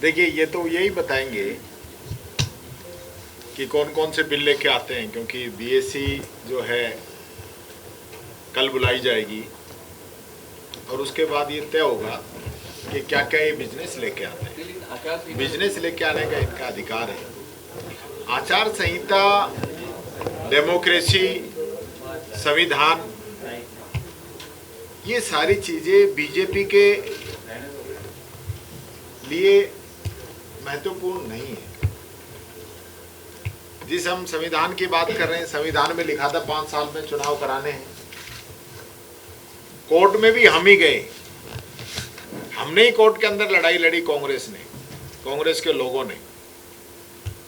देखिए, ये तो यही बताएंगे कि कौन कौन से बिल लेके आते हैं, क्योंकि बीएससी जो है कल बुलाई जाएगी और उसके बाद ये तय होगा कि क्या क्या ये बिजनेस लेके आते हैं। बिजनेस लेके आने का इनका अधिकार है। आचार संहिता, डेमोक्रेसी, संविधान, ये सारी चीजें बीजेपी के लिए महत्वपूर्ण नहीं है। जिस हम संविधान की बात कर रहे हैं, संविधान में लिखा था 5 साल में चुनाव कराने हैं। कोर्ट में भी हम ही गए, हमने ही कोर्ट के अंदर लड़ाई लड़ी, कांग्रेस ने, कांग्रेस के लोगों ने,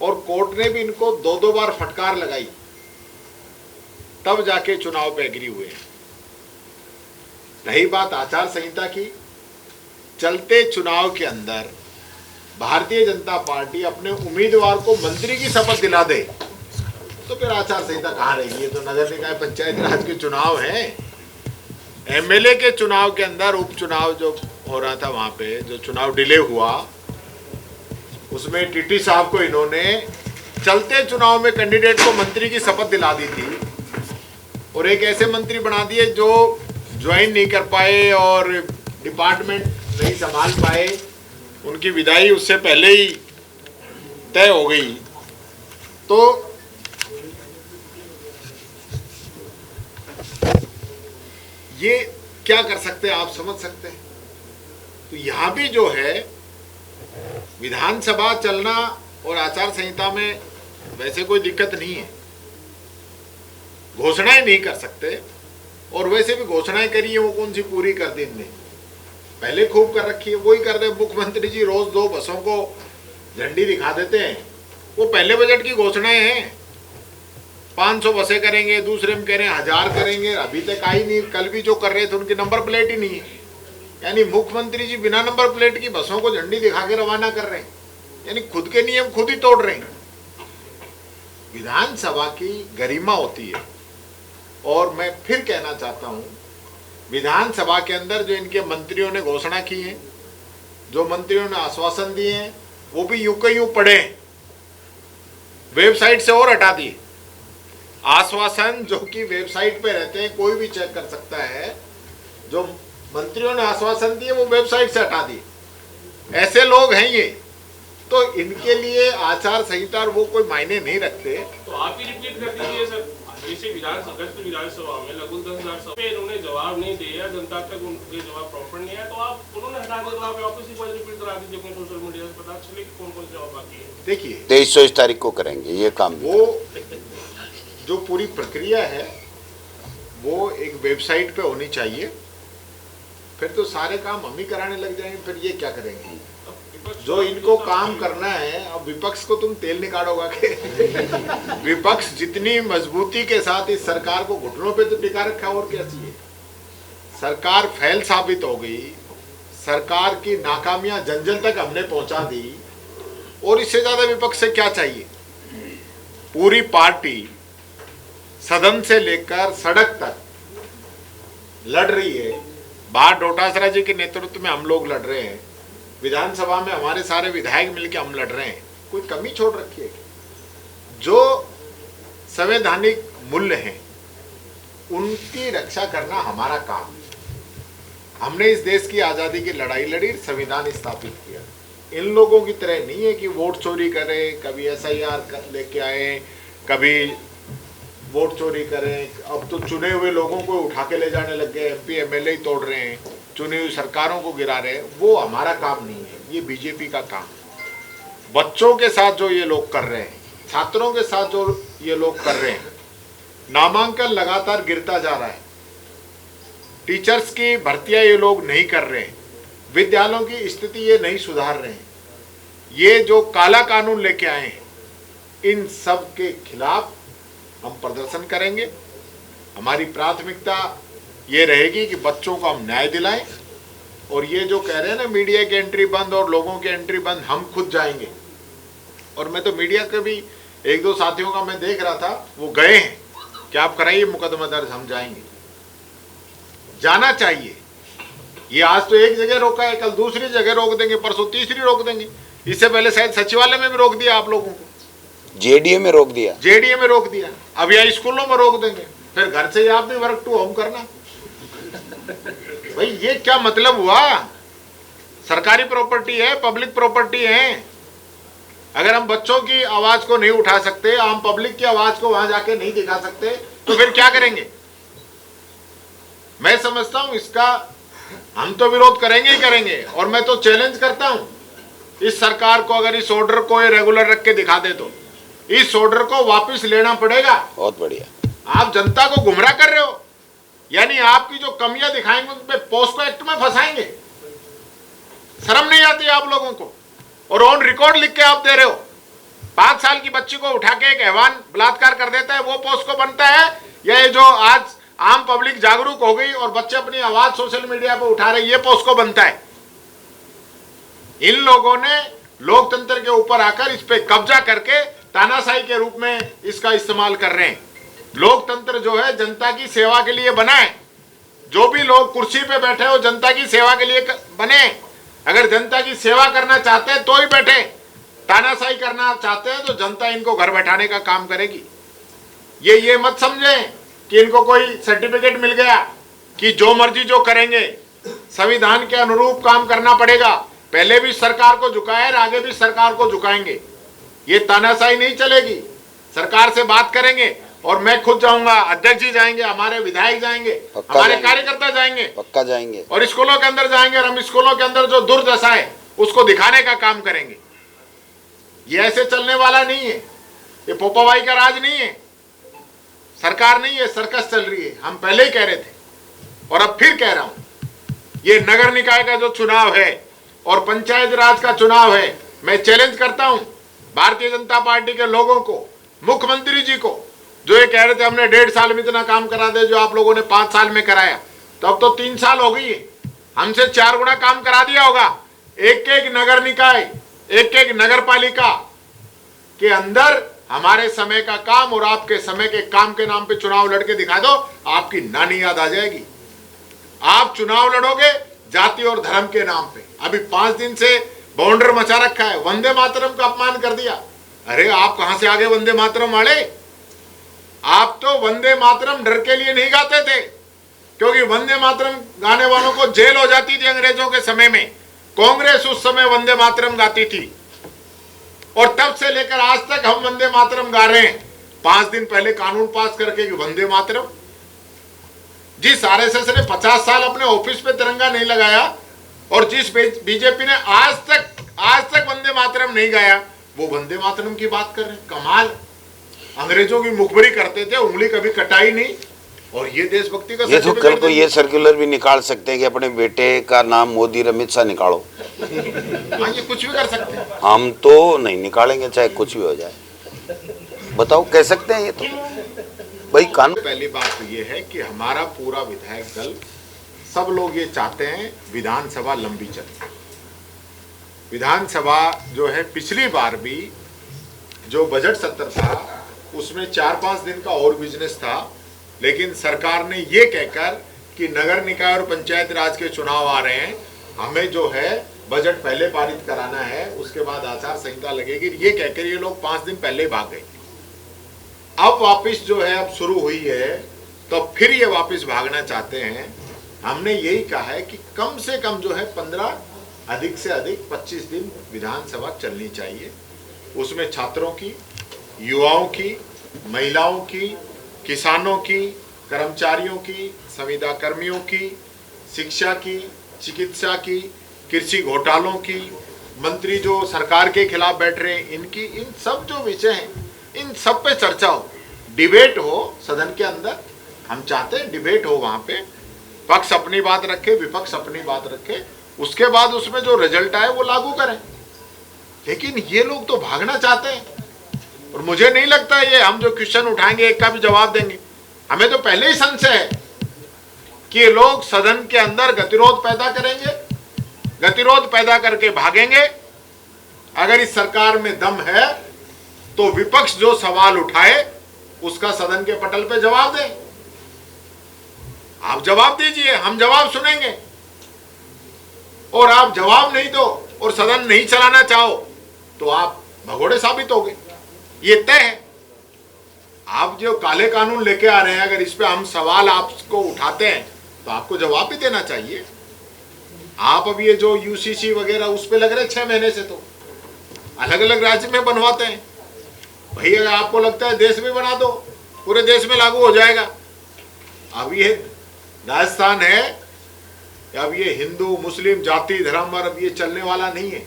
और कोर्ट ने भी इनको 2-2 बार फटकार लगाई, तब जाके चुनाव पे एग्री हुए। रही बात आचार संहिता की, चलते चुनाव के अंदर भारतीय जनता पार्टी अपने उम्मीदवार को मंत्री की शपथ दिला दे तो फिर आचार संहिता कहाँ रहेगी। ये तो नगर निकाय पंचायत राज के चुनाव हैं। एमएलए के चुनाव के अंदर उपचुनाव जो हो रहा था, वहां पे जो चुनाव डिले हुआ, उसमें टीटी साहब को इन्होंने चलते चुनाव में कैंडिडेट को मंत्री की शपथ दिला दी थी और एक ऐसे मंत्री बना दिए जो ज्वाइन नहीं कर पाए और डिपार्टमेंट नहीं संभाल पाए, उनकी विदाई उससे पहले ही तय हो गई। तो ये क्या कर सकते हैं, आप समझ सकते हैं। तो यहां भी जो है विधानसभा चलना और आचार संहिता में वैसे कोई दिक्कत नहीं है, घोषणाएं नहीं कर सकते, और वैसे भी घोषणाएं करी है वो कौन सी पूरी कर दी इनने, पहले खूब कर रखी है, वही कर रहे। मुख्यमंत्री जी रोज 2 बसों को झंडी दिखा देते हैं, वो पहले बजट की घोषणाएं हैं। 500 बसें करेंगे, दूसरे में कह रहे हैं 1000 करेंगे, अभी तक आई नहीं। कल भी जो कर रहे थे उनकी नंबर प्लेट ही नहीं है, यानी मुख्यमंत्री जी बिना नंबर प्लेट की बसों को झंडी दिखा के रवाना कर रहे हैं, यानी खुद के नियम खुद ही तोड़ रहे हैं। विधानसभा की गरिमा होती है, और मैं फिर कहना चाहता हूं, विधानसभा के अंदर जो इनके मंत्रियों ने घोषणा की है, जो मंत्रियों ने आश्वासन दिए हैं, वो भी यूं के यूं पड़े, वेबसाइट से और हटा दिए। आश्वासन जो कि वेबसाइट पे रहते हैं, कोई भी चेक कर सकता है, जो मंत्रियों ने आश्वासन दिए वो वेबसाइट से हटा दिए। ऐसे लोग हैं ये, तो इनके लिए आचार संहिता वो कोई मायने नहीं रखते। तो आप ही रिपीट कर दीजिए सर, जैसे विधानसभा में लगभग 10,000 सभा इन्होंने जवाब नहीं दिया, जनता तक उनके जवाब प्रॉपर नहीं आया, तो आप उन्होंने हटा दिया, तो आप वापस एक बार रिपीट करा दीजिए अपने सोशल मीडिया से, पता चले कि कौन कौन जवाब बाकी है। देखिए 23 तारीख को करेंगे ये काम। वो जो पूरी प्रक्रिया है वो एक वेबसाइट पे होनी चाहिए, फिर तो सारे काम हम ही कराने लग जाएंगे, फिर ये क्या करेंगे। जो इनको काम करना है, अब विपक्ष को तुम तेल निकालोगा के विपक्ष जितनी मजबूती के साथ इस सरकार को घुटनों पे तो टिका रखा, और क्या चाहिए। सरकार फेल साबित हो गई, सरकार की नाकामियां जन जन तक हमने पहुंचा दी, और इससे ज्यादा विपक्ष से क्या चाहिए। पूरी पार्टी सदन से लेकर सड़क तक लड़ रही है। बाहर डोटासरा जी के नेतृत्व में हम लोग लड़ रहे हैं, विधानसभा में हमारे सारे विधायक मिलकर हम लड़ रहे हैं। कोई कमी छोड़ रखी है? जो संवैधानिक मूल्य हैं उनकी रक्षा करना हमारा काम है। हमने इस देश की आज़ादी की लड़ाई लड़ी, संविधान स्थापित किया। इन लोगों की तरह नहीं है कि वोट चोरी करें, कभी SIR लेके आए, कभी वोट चोरी करें। अब तो चुने हुए लोगों को उठा के ले जाने लग गए, MP MLA ही तोड़ रहे हैं, चुनी हुई सरकारों को गिरा रहे हैं। वो हमारा काम नहीं है, ये बीजेपी का काम है। बच्चों के साथ जो ये लोग कर रहे हैं, छात्रों के साथ जो ये लोग कर रहे हैं, नामांकन लगातार गिरता जा रहा है, टीचर्स की भर्तियां ये लोग नहीं कर रहे हैं, विद्यालयों की स्थिति ये नहीं सुधार रहे हैं, ये जो काला कानून लेके आए हैं, इन सब के खिलाफ हम प्रदर्शन करेंगे। हमारी प्राथमिकता ये रहेगी कि बच्चों को हम न्याय दिलाएं, और ये जो कह रहे हैं ना मीडिया की एंट्री बंद और लोगों की एंट्री बंद, हम खुद जाएंगे। और मैं तो मीडिया के भी 1-2 साथियों का मैं देख रहा था, वो गए हैं कि आप कराइए मुकदमा दर्ज, हम जाएंगे। जाना चाहिए। ये आज तो एक जगह रोका है, कल दूसरी जगह रोक देंगे, परसों तीसरी रोक देंगे। इससे पहले शायद सचिवालय में भी रोक दिया आप लोगों को, जेडीए में रोक दिया, जेडीए में रोक दिया, अब यहाँ स्कूलों में रोक देंगे, फिर घर से ही आप भी वर्क टू होम करना। भाई ये क्या मतलब हुआ? सरकारी प्रॉपर्टी है, पब्लिक प्रॉपर्टी है। अगर हम बच्चों की आवाज को नहीं उठा सकते, हम पब्लिक की आवाज को वहां जाके नहीं दिखा सकते, तो फिर क्या करेंगे? मैं समझता हूं इसका हम तो विरोध करेंगे ही करेंगे, और मैं तो चैलेंज करता हूं इस सरकार को, अगर इस ऑर्डर को ये रेगुलर रख के दिखा दे तो इस ऑर्डर को वापस लेना पड़ेगा। बहुत बढ़िया। आप जनता को गुमराह कर रहे हो, यानी आपकी जो कमियां दिखाएंगे उन पे पोस्को एक्ट में फंसाएंगे। शर्म नहीं आती आप लोगों को? और ऑन रिकॉर्ड लिख के आप दे रहे हो। 5 साल की बच्ची को उठा के एक हैवान बलात्कार कर देता है, वो पोस्को बनता है? या ये जो आज आम पब्लिक जागरूक हो गई और बच्चे अपनी आवाज सोशल मीडिया पर उठा रहे, ये पोस्को बनता है? इन लोगों ने लोकतंत्र के ऊपर आकर इस पे कब्जा करके तानाशाही के रूप में इसका इस्तेमाल कर रहे हैं। लोकतंत्र जो है जनता की सेवा के लिए बना है। जो भी लोग कुर्सी पे बैठे हो जनता की सेवा के लिए बने। अगर जनता की सेवा करना चाहते हैं तो ही बैठे, तानाशाही करना चाहते हैं तो जनता इनको घर बैठाने का काम करेगी। ये मत समझें कि इनको कोई सर्टिफिकेट मिल गया कि जो मर्जी जो करेंगे। संविधान के अनुरूप काम करना पड़ेगा। पहले भी सरकार को झुकाया और आगे भी सरकार को झुकाएंगे। ये तानाशाही नहीं चलेगी। सरकार से बात करेंगे, और मैं खुद जाऊंगा, अध्यक्ष जी जाएंगे, हमारे विधायक जाएंगे, हमारे कार्यकर्ता जाएंगे, पक्का जाएंगे, और स्कूलों के अंदर जाएंगे, और हम स्कूलों के अंदर जो दुर्दशा है उसको दिखाने का काम करेंगे। ये ऐसे चलने वाला नहीं है। ये पोपाबाई का राज नहीं है, सरकार नहीं है, सर्कस चल रही है। हम पहले ही कह रहे थे और अब फिर कह रहा हूं, ये नगर निकाय का जो चुनाव है और पंचायत राज का चुनाव है, मैं चैलेंज करता हूं भारतीय जनता पार्टी के लोगों को, मुख्यमंत्री जी को, जो ये कह रहे थे हमने 1.5 साल में इतना काम करा दे जो आप लोगों ने 5 साल में कराया, तो अब तो 3 साल हो गई है। हमसे 4 गुना काम करा दिया होगा। एक एक नगर निकाय, एक एक नगर पालिका के अंदर हमारे समय का काम और आपके समय के काम के नाम पे चुनाव लड़के दिखा दो, आपकी नानी याद आ जाएगी। आप चुनाव लड़ोगे जाति और धर्म के नाम पे। अभी 5 दिन से बाउंडर मचा रखा है, वंदे मातरम का अपमान कर दिया। अरे आप कहां से आगे वंदे मातरम वाले? आप तो वंदे मातरम डर के लिए नहीं गाते थे, क्योंकि वंदे मातरम गाने वालों को जेल हो जाती थी अंग्रेजों के समय में। कांग्रेस उस समय वंदे मातरम गाती थी, और तब से लेकर आज तक हम वंदे मातरम गा रहे हैं। 5 दिन पहले कानून पास करके कि वंदे मातरम। जिस आरएसएस ने 50 साल अपने ऑफिस पे तिरंगा नहीं लगाया, और जिस बीजेपी ने आज तक वंदे मातरम नहीं गाया, वो वंदे मातरम की बात कर रहे हैं। कमाल। अंग्रेजों की मुखबरी करते थे, उंगली कभी कटाई नहीं, और ये देशभक्ति का ये तो कल को ये सर्कुलर भी निकाल सकते हैं कि अपने बेटे का नाम मोदी अमित शाह निकालो। हाँ, ये कुछ भी कर सकते हैं। हम तो नहीं निकालेंगे, चाहे कुछ भी हो जाए। बताओ, कह सकते हैं ये तो भाई कानून। पहली बात तो ये है कि हमारा पूरा विधायक दल, सब लोग ये चाहते हैं विधानसभा लंबी चले। विधानसभा जो है, पिछली बार भी जो बजट सत्र था उसमें 4-5 दिन का और बिजनेस था, लेकिन सरकार ने ये कहकर कि नगर निकाय और पंचायत राज के चुनाव आ रहे हैं, हमें जो है बजट पहले पारित कराना है, उसके बाद आचार संहिता लगेगी, ये कहकर ये लोग 5 दिन पहले भाग गए। अब वापस जो है अब शुरू हुई है, तो फिर ये वापस भागना चाहते हैं। हमने यही कहा है कि कम से कम जो है 15, अधिक से अधिक 25 दिन विधानसभा चलनी चाहिए। उसमें छात्रों की, युवाओं की, महिलाओं की, किसानों की, कर्मचारियों की, संविदा कर्मियों की, शिक्षा की, चिकित्सा की, कृषि घोटालों की, मंत्री जो सरकार के खिलाफ बैठ रहे हैं इनकी, इन सब जो विषय हैं इन सब पे चर्चा हो, डिबेट हो सदन के अंदर। हम चाहते हैं डिबेट हो, वहाँ पे पक्ष अपनी बात रखे, विपक्ष अपनी बात रखे, उसके बाद उसमें जो रिजल्ट आए वो लागू करें। लेकिन ये लोग तो भागना चाहते हैं, और मुझे नहीं लगता ये हम जो क्वेश्चन उठाएंगे एक का भी जवाब देंगे। हमें तो पहले ही संशय है कि ये लोग सदन के अंदर गतिरोध पैदा करेंगे, गतिरोध पैदा करके भागेंगे। अगर इस सरकार में दम है तो विपक्ष जो सवाल उठाए उसका सदन के पटल पे जवाब दें। आप जवाब दीजिए, हम जवाब सुनेंगे। और आप जवाब नहीं दो और सदन नहीं चलाना चाहो तो आप भगोड़े साबित हो गए, ये तय है। आप जो काले कानून लेके आ रहे हैं, अगर इस पे हम सवाल आपको उठाते हैं तो आपको जवाब भी देना चाहिए। आप अब ये जो यूसीसी वगैरह उस पे लग रहे 6 महीने से, तो अलग अलग राज्य में बनवाते हैं। भाई अगर आपको लगता है देश में बना दो, पूरे देश में लागू हो जाएगा। अब ये राजस्थान है, अब ये हिंदू मुस्लिम जाति धर्म और अब ये चलने वाला नहीं है।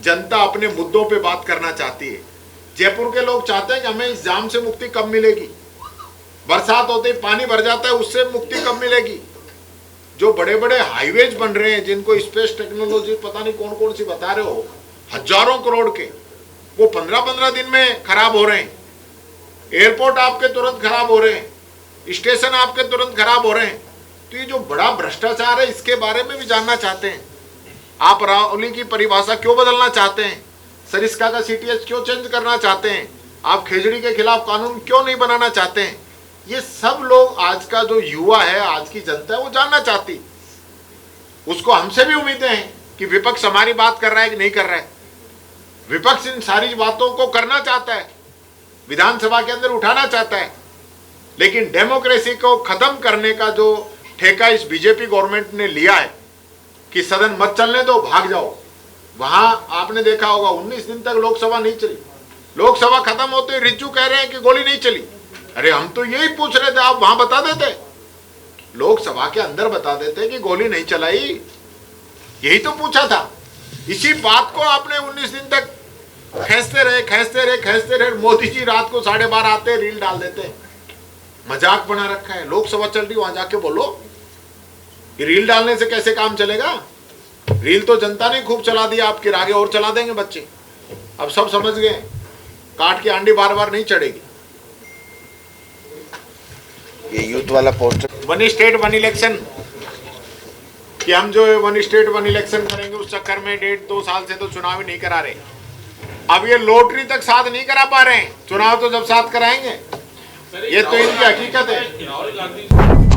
जनता अपने मुद्दों पे बात करना चाहती है। जयपुर के लोग चाहते हैं कि हमें इस जाम से मुक्ति कब मिलेगी, बरसात होते ही पानी भर जाता है, उससे मुक्ति कब मिलेगी। जो बड़े बड़े हाईवेज बन रहे हैं, जिनको स्पेस टेक्नोलॉजी पता नहीं कौन कौन सी बता रहे हो, हजारों करोड़ के, वो 15-15 दिन में खराब हो रहे हैं। एयरपोर्ट आपके तुरंत खराब हो रहे हैं, स्टेशन आपके तुरंत खराब हो रहे हैं। तो ये जो बड़ा भ्रष्टाचार है, इसके बारे में भी जानना चाहते हैं। आप रावली की परिभाषा क्यों बदलना चाहते हैं, सरिस्का का सीटीएस क्यों चेंज करना चाहते हैं, आप खेजड़ी के खिलाफ कानून क्यों नहीं बनाना चाहते हैं। ये सब लोग, आज का जो युवा है, आज की जनता है, वो जानना चाहती। उसको हमसे भी उम्मीदें हैं कि विपक्ष हमारी बात कर रहा है कि नहीं कर रहा है। विपक्ष इन सारी बातों को करना चाहता है, विधानसभा के अंदर उठाना चाहता है, लेकिन डेमोक्रेसी को खत्म करने का जो ठेका इस बीजेपी गवर्नमेंट ने लिया है कि सदन मत चलने दो, भाग जाओ, वहां आपने देखा होगा 19 दिन तक लोकसभा नहीं चली। लोकसभा खत्म होते ही रिज्जू कह रहे हैं कि गोली नहीं चली। अरे हम तो यही पूछ रहे थे, आप वहां बता देते, लोकसभा के अंदर बता देते कि गोली नहीं चलाई, यही तो पूछा था। इसी बात को आपने 19 दिन तक खींचते रहे। मोदी जी रात को 12:30 आते, रील डाल देते, मजाक बना रखा है। लोकसभा चल रही, वहां जाके बोलो। ये रील डालने से कैसे काम चलेगा। रील तो जनता ने खूब चला दिया, आपके आगे और चला देंगे बच्चे। अब सब समझ गए, काट की आंडी बार बार नहीं चढ़ेगी। ये यूथ वाला poster, one state one election, कि हम जो वन स्टेट वन इलेक्शन करेंगे, उस चक्कर में 1.5-2 साल से तो चुनाव ही नहीं करा रहे। अब ये लॉटरी तक साथ नहीं करा पा रहे हैं, चुनाव तो जब साथ कराएंगे। ये तो इनकी हकीकत है। राहुल गांधी